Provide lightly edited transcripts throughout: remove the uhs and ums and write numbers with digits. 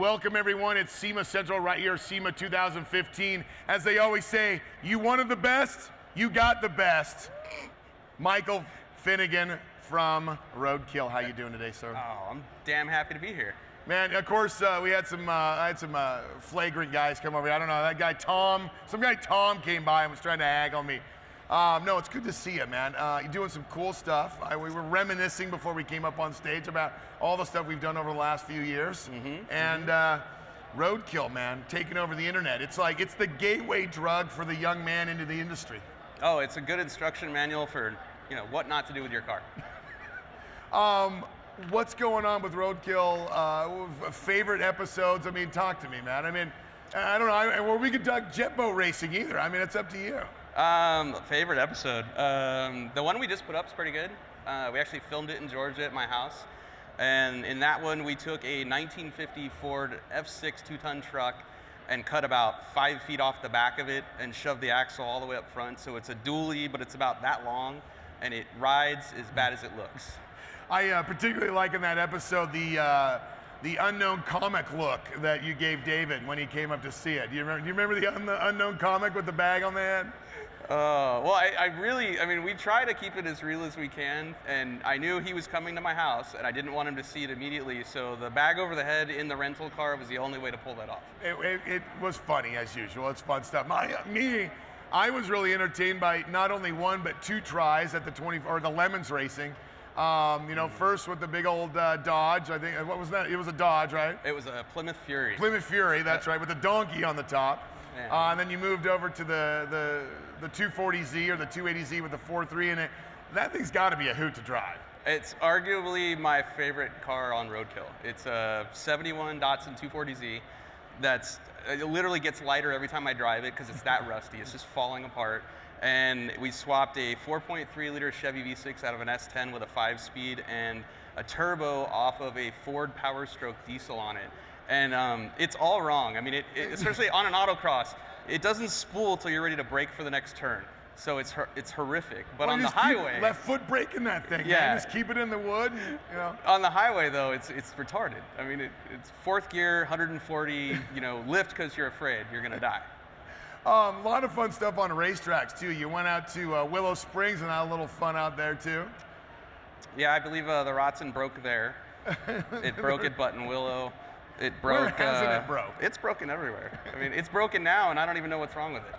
Welcome everyone, it's SEMA Central right here, SEMA 2015. As they always say, you wanted the best, you got the best. Michael Finnegan from Roadkill, how you doing today, sir? Oh, I'm damn happy to be here. Man, of course, we had some, I had some flagrant guys come over. I don't know, that guy Tom, some guy Tom came by and was trying to haggle me. No, it's good to see you, man. You're doing some cool stuff. We were reminiscing before we came up on stage about all the stuff we've done over the last few years. And Roadkill, man, taking over the internet. It's like, it's the gateway drug for the young man into the industry. Oh, it's a good instruction manual for, what not to do with your car. What's going on with Roadkill? Favorite episodes? I mean, talk to me, man. I mean, I don't know, or we could talk jet boat racing either. I mean, it's up to you. Favorite episode. The one we just put up is pretty good. We actually filmed it in Georgia at my house. And in that one, we took a 1950 Ford F6 2-ton truck and cut about 5 feet off the back of it and shoved the axle all the way up front. So it's a dually, but it's about that long, and it rides as bad as it looks. I particularly like in that episode the unknown comic look that you gave David when he came up to see it. Do you remember the unknown comic with the bag on the head? Well, I mean, we try to keep it as real as we can, and I knew he was coming to my house, and I didn't want him to see it immediately, so the bag over the head in the rental car was the only way to pull that off. It was funny, as usual. It's fun stuff. I was really entertained by not only one, but 2 tries at the Lemons racing. First with the big old Dodge, I think, what was that? It was a Dodge, right? It was a Plymouth Fury. Plymouth Fury, that's right, with the donkey on the top. Yeah. And then you moved over to the 240Z or the 280Z with the 4.3 in it. That thing's got to be a hoot to drive. It's arguably my favorite car on Roadkill. It's a 71 Datsun 240Z it literally gets lighter every time I drive it because it's that rusty. It's just falling apart. And we swapped a 4.3 liter Chevy V6 out of an S10 with a 5-speed and a turbo off of a Ford Power Stroke diesel on it. And it's all wrong. I mean, especially on an autocross, it doesn't spool till you're ready to brake for the next turn. So it's horrific. But on the highway, left foot braking that thing. Yeah, man. Just keep it in the wood. On the highway though, it's retarded. I mean, it's 4th gear, 140. Lift because you're afraid you're gonna die. A lot of fun stuff on racetracks too. You went out to Willow Springs and had a little fun out there too. Yeah, I believe the Datsun broke there. It broke at Buttonwillow. It broke. Where hasn't it broke? It's broken everywhere. I mean, it's broken now, and I don't even know what's wrong with it.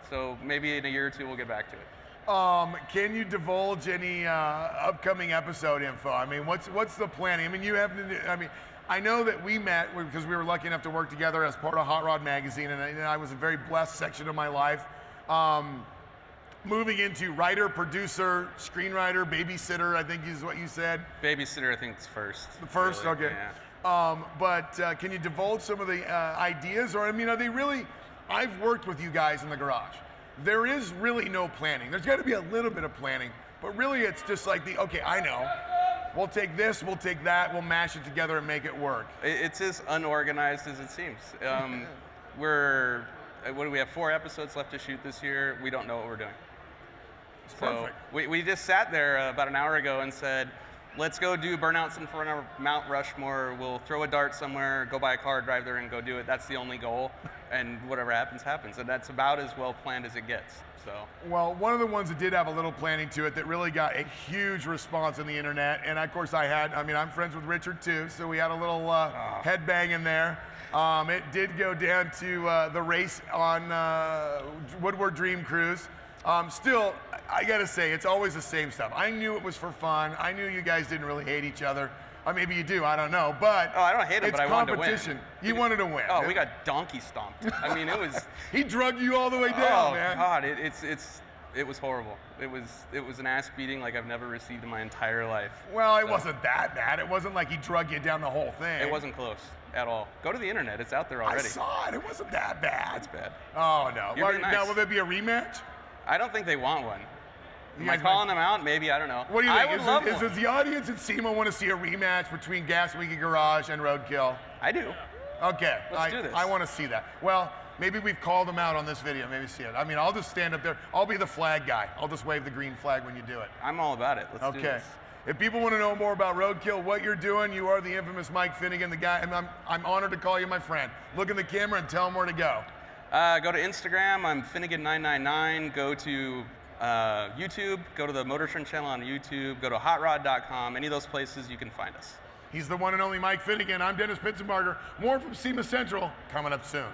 So maybe in a year or 2 we'll get back to it. Can you divulge any upcoming episode info? I mean, what's the planning? I mean, I know that we met because we were lucky enough to work together as part of Hot Rod Magazine, and I was a very blessed section of my life. Moving into writer, producer, screenwriter, babysitter, I think is what you said. Babysitter, I think is first. The first, really, okay. Yeah. But can you divulge some of the ideas? Or, I mean, are they really, I've worked with you guys in the garage. There is really no planning. There's got to be a little bit of planning, but really it's just like okay, I know. We'll take this, we'll take that, we'll mash it together and make it work. It's as unorganized as it seems. What do we have, 4 episodes left to shoot this year? We don't know what we're doing. Perfect. We just sat there about an hour ago and said, let's go do burnouts in front of Mount Rushmore. We'll throw a dart somewhere, go buy a car, drive there and go do it. That's the only goal. And whatever happens, happens. And that's about as well planned as it gets. So. Well, one of the ones that did have a little planning to it that really got a huge response on the internet. And of course I'm friends with Richard too. So we had a little headbang in there. It did go down to the race on Woodward Dream Cruise. Still, I gotta say, it's always the same stuff. I knew it was for fun. I knew you guys didn't really hate each other. Or maybe you do, I don't know. But I don't hate him, but I wanted to win. It's competition. You wanted to win. Oh, we got donkey stomped. I mean, it was... He drugged you all the way down, man. Oh, God, it was horrible. It was an ass beating like I've never received in my entire life. Well, it wasn't that bad. It wasn't like he drugged you down the whole thing. It wasn't close at all. Go to the internet. It's out there already. I saw it. It wasn't that bad. It's bad. Oh, no. You're being nice. Now, will there be a rematch? I don't think they want one. Am I calling them out? Maybe, I don't know. What do you think? I would love one. Does the audience at SEMA want to see a rematch between Gas Week Garage and Roadkill? I do. Okay. Let's do this. I want to see that. Well, Maybe we've called him out on this video. Maybe see it. I mean, I'll just stand up there. I'll be the flag guy. I'll just wave the green flag when you do it. I'm all about it. Let's do Okay. this. If people want to know more about Roadkill, what you're doing, you are the infamous Mike Finnegan, the guy, and I'm honored to call you my friend. Look in the camera and tell them where to go. Go to Instagram, I'm Finnegan999. Go to YouTube, go to the Motor Trend channel on YouTube, go to hotrod.com. Any of those places you can find us. He's the one and only Mike Finnegan. I'm Dennis Pittsenbarger. More from SEMA Central coming up soon.